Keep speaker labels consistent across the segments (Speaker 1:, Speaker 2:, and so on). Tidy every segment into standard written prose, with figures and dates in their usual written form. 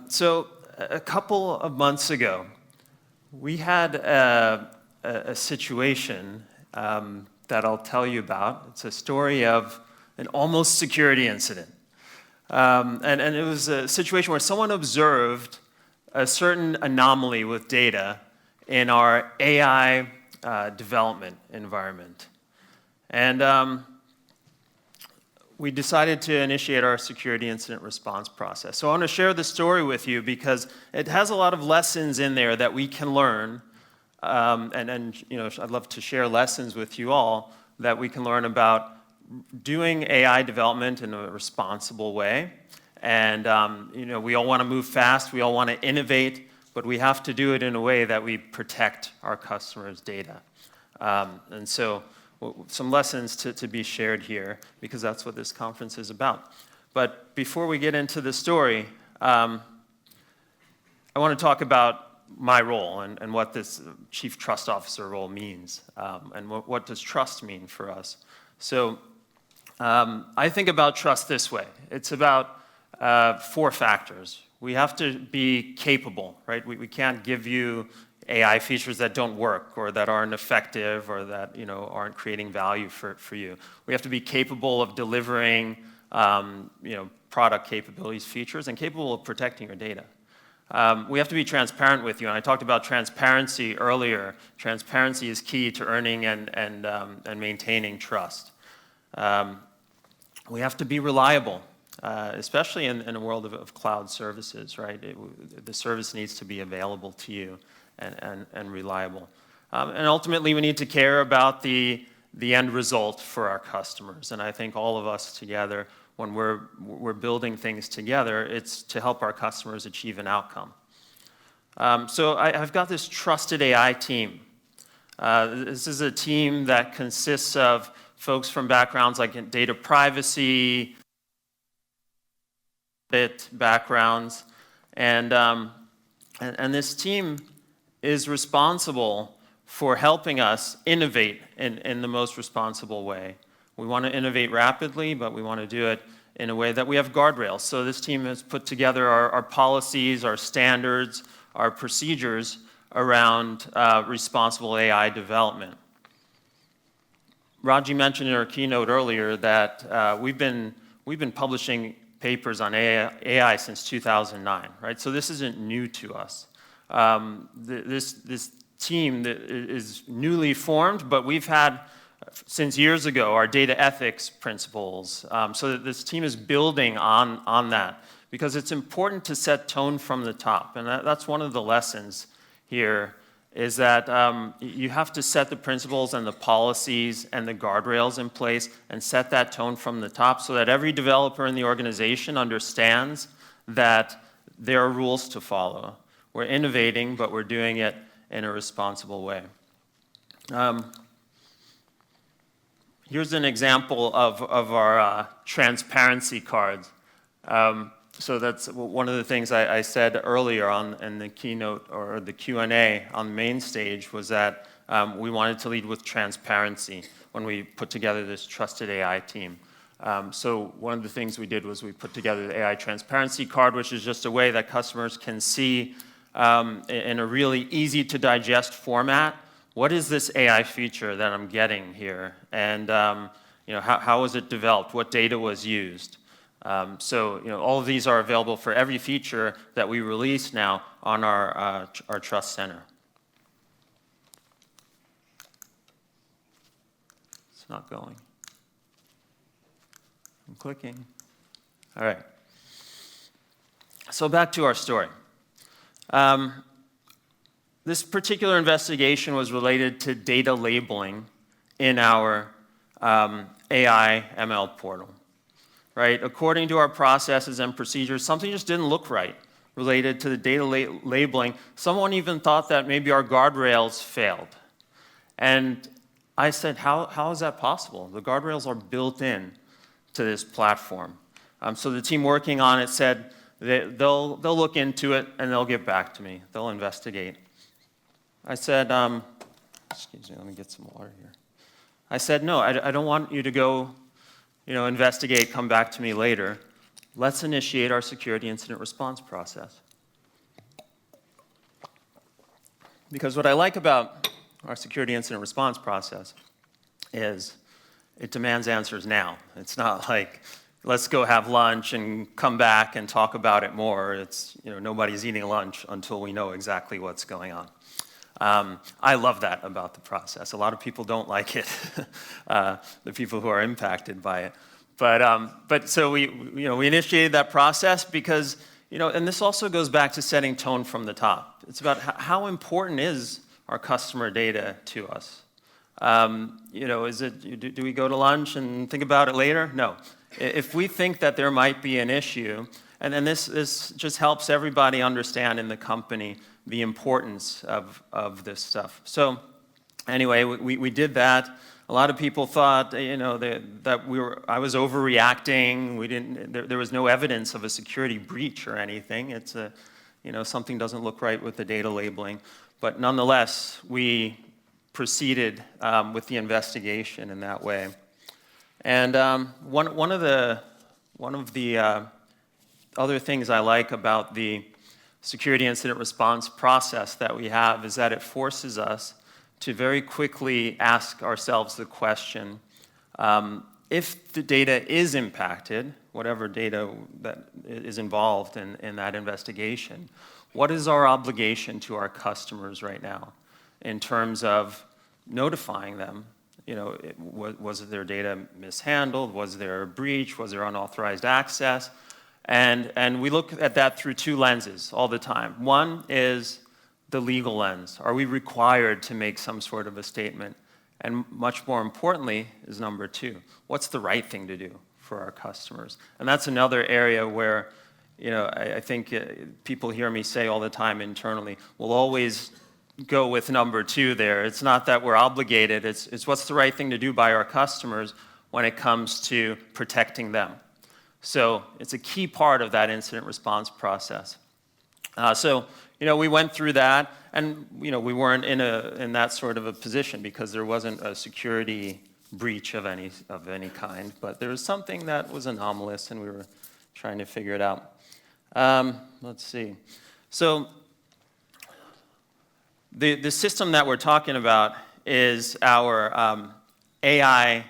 Speaker 1: So a couple of months ago, we had a situation that I'll tell you about. It's a story of an almost security incident. And it was a situation where someone observed a certain anomaly with data in our AI development environment. And we decided to initiate our security incident response process. So I want to share the story with you because it has a lot of lessons in there that we can learn. And I'd love to share lessons with you all that we can learn about doing AI development in a responsible way. And we all want to move fast, we all want to innovate, but we have to do it in a way that we protect our customers' data. And so some lessons to be shared here, because that's what this conference is about. But before we get into the story, I want to talk about my role and what this Chief Trust Officer role means, and what does trust mean for us. So I think about trust this way. It's about 4 factors. We have to be capable, right? We can't give you AI features that don't work or that aren't effective or that aren't creating value for you. We have to be capable of delivering product capabilities, features, and capable of protecting your data. We have to be transparent with you, and I talked about transparency earlier. Transparency is key to earning and maintaining trust. We have to be reliable, especially in a world of cloud services, right? The service needs to be available to you and reliable. And ultimately, we need to care about the end result for our customers. And I think all of us together, when we're building things together, it's to help our customers achieve an outcome. So I've got this trusted AI team. This is a team that consists of folks from backgrounds like in data privacy, backgrounds, and this team is responsible for helping us innovate in the most responsible way. We want to innovate rapidly, but we want to do it in a way that we have guardrails. So this team has put together our policies, our standards, our procedures around responsible AI development. Raji mentioned in our keynote earlier that we've been publishing papers on AI since 2009, right? So this isn't new to us. This team that is newly formed, but we've had since years ago our data ethics principles. So that this team is building on that because it's important to set tone from the top, and that's one of the lessons here. Is that you have to set the principles and the policies and the guardrails in place and set that tone from the top so that every developer in the organization understands that there are rules to follow. We're innovating, but we're doing it in a responsible way. Here's an example of our transparency cards. So that's one of the things I said earlier in the keynote or the Q&A on the main stage was that we wanted to lead with transparency when we put together this trusted AI team. So one of the things we did was we put together the AI transparency card, which is just a way that customers can see in a really easy to digest format, what is this AI feature that I'm getting here? And how was it developed? What data was used? So all of these are available for every feature that we release now on our Trust Center. It's not going. I'm clicking. All right. So back to our story. This particular investigation was related to data labeling in our AI ML portal. Right? According to our processes and procedures, something just didn't look right related to the data labeling. Someone even thought that maybe our guardrails failed. And I said, how is that possible? The guardrails are built in to this platform. So the team working on it said they'll look into it and they'll get back to me. They'll investigate. I said, excuse me, let me get some water here. I said, no, I don't want you to go investigate, come back to me later. let's initiate our security incident response process. Because what I like about our security incident response process is it demands answers now. It's not like, let's go have lunch and come back and talk about it more. It's, nobody's eating lunch until we know exactly what's going on. I love that about the process. A lot of people don't like it, the people who are impacted by it. But so we initiated that process because, and this also goes back to setting tone from the top. It's about how important is our customer data to us. Do we go to lunch and think about it later? No. If we think that there might be an issue, and then this just helps everybody understand in the company the importance of this stuff. So anyway, we did that. A lot of people thought, that I was overreacting. There was no evidence of a security breach or anything. It's something doesn't look right with the data labeling. But nonetheless, we proceeded with the investigation in that way. And one of the other things I like about the security incident response process that we have is that it forces us to very quickly ask ourselves the question, if the data is impacted, whatever data that is involved in that investigation, what is our obligation to our customers right now in terms of notifying them? Was their data mishandled? Was there a breach? Was there unauthorized access? And we look at that through two lenses all the time. One is the legal lens. Are we required to make some sort of a statement? And much more importantly is number two. What's the right thing to do for our customers? And that's another area where, I think people hear me say all the time internally, we'll always go with number two there. It's not that we're obligated. It's what's the right thing to do by our customers when it comes to protecting them. So it's a key part of that incident response process. We went through that, and we weren't in that sort of a position because there wasn't a security breach of any kind, but there was something that was anomalous, and we were trying to figure it out. Let's see. So the system that we're talking about is our AI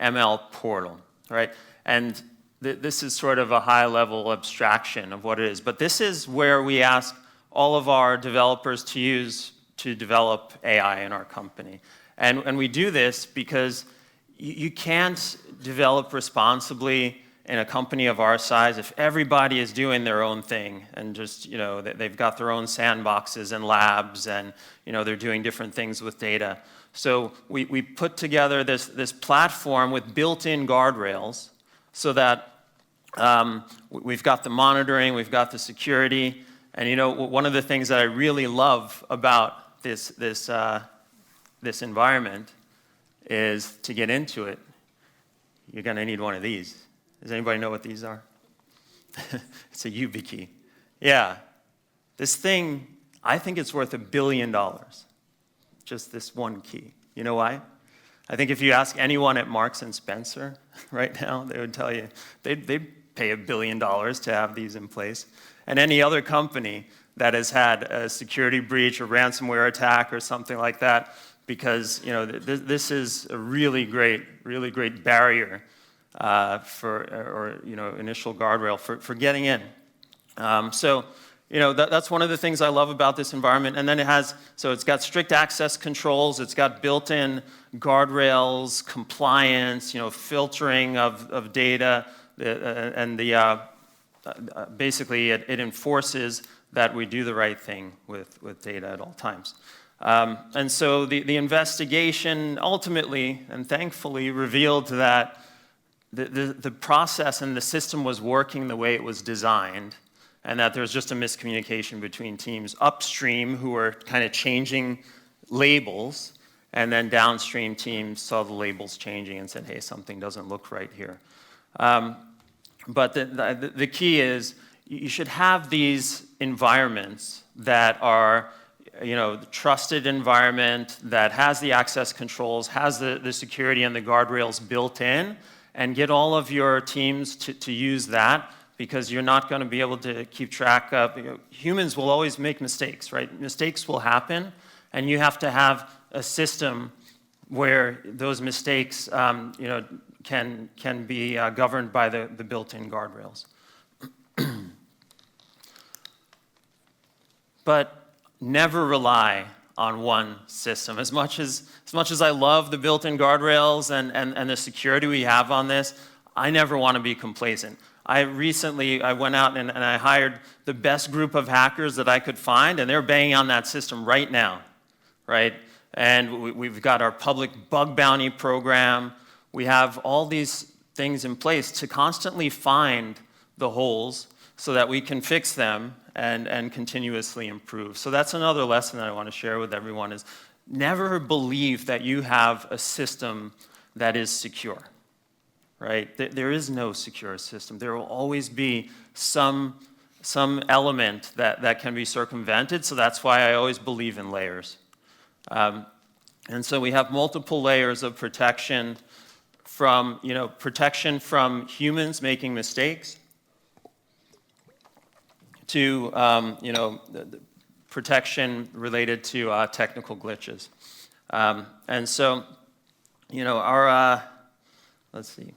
Speaker 1: ML portal, right? And this is sort of a high-level abstraction of what it is. But this is where we ask all of our developers to use to develop AI in our company. And we do this because you can't develop responsibly in a company of our size if everybody is doing their own thing and just, they've got their own sandboxes and labs and, they're doing different things with data. So we put together this platform with built-in guardrails so that we've got the monitoring, we've got the security, and one of the things that I really love about this environment is to get into it, you're going to need one of these. Does anybody know what these are? It's a YubiKey. Yeah. This thing, I think it's worth $1 billion. Just this one key. You know why? I think if you ask anyone at Marks and Spencer right now, they would tell you they'd pay $1 billion to have these in place. And any other company that has had a security breach or ransomware attack or something like that, because this is a really great barrier initial guardrail for getting in. That's one of the things I love about this environment. And then it's got strict access controls, it's got built-in guardrails, compliance, filtering of data, and basically it enforces that we do the right thing with data at all times. And so the investigation ultimately and thankfully revealed that the process and the system was working the way it was designed, and that there was just a miscommunication between teams upstream who were kind of changing labels, and then downstream teams saw the labels changing and said, hey, something doesn't look right here. But the key is you should have these environments that are the trusted environment that has the access controls, has the security and the guardrails built in, and get all of your teams to use that because you're not going to be able to keep track of, humans will always make mistakes, right? Mistakes will happen, and you have to have a system where those mistakes can be governed by the built-in guardrails. But never rely on one system. As much as I love the built-in guardrails and the security we have on this, I never want to be complacent. I went out and I hired the best group of hackers that I could find, and they're banging on that system right now, right? And we've got our public bug bounty program. We have all these things in place to constantly find the holes so that we can fix them and continuously improve. So that's another lesson that I want to share with everyone is never believe that you have a system that is secure, right? There is no secure system. There will always be some element that can be circumvented, so that's why I always believe in layers. And so we have multiple layers of protection from humans making mistakes to the protection related to technical glitches. And so, let's see.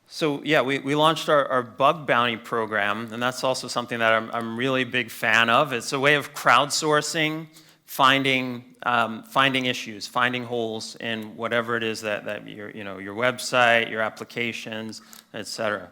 Speaker 1: So yeah, we launched our bug bounty program, and that's also something that I'm really big fan of. It's a way of crowdsourcing, finding issues, finding holes in whatever it is that your website, your applications, etc.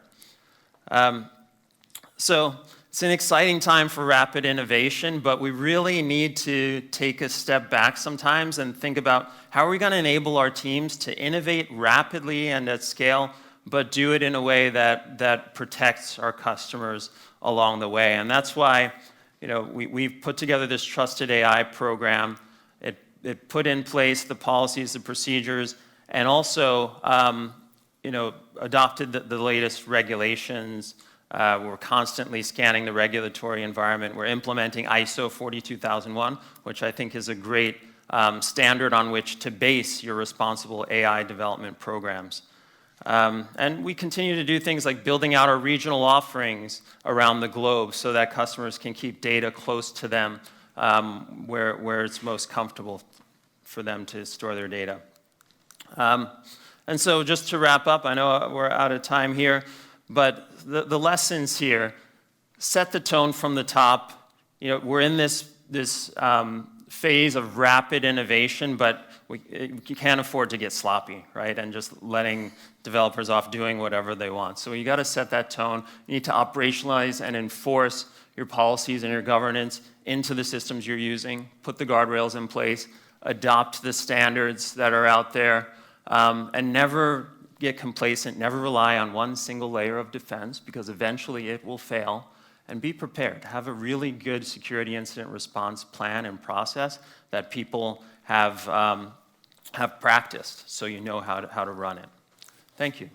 Speaker 1: So it's an exciting time for rapid innovation, but we really need to take a step back sometimes and think about how are we going to enable our teams to innovate rapidly and at scale, but do it in a way that protects our customers along the way. And that's why we've put together this Trusted AI program. It put in place the policies, the procedures, and also adopted the latest regulations. We're constantly scanning the regulatory environment. We're implementing ISO 42001, which I think is a great standard on which to base your responsible AI development programs. And we continue to do things like building out our regional offerings around the globe so that customers can keep data close to them where it's most comfortable for them to store their data. And so just to wrap up, I know we're out of time here, but the lessons here, set the tone from the top. We're in this phase of rapid innovation, but you can't afford to get sloppy, right? And just letting developers off doing whatever they want. So you got to set that tone. You need to operationalize and enforce your policies and your governance into the systems you're using. Put the guardrails in place. Adopt the standards that are out there. And never get complacent. Never rely on one single layer of defense, because eventually it will fail. And be prepared. Have a really good security incident response plan and process that people have practiced, so you know how to run it. Thank you.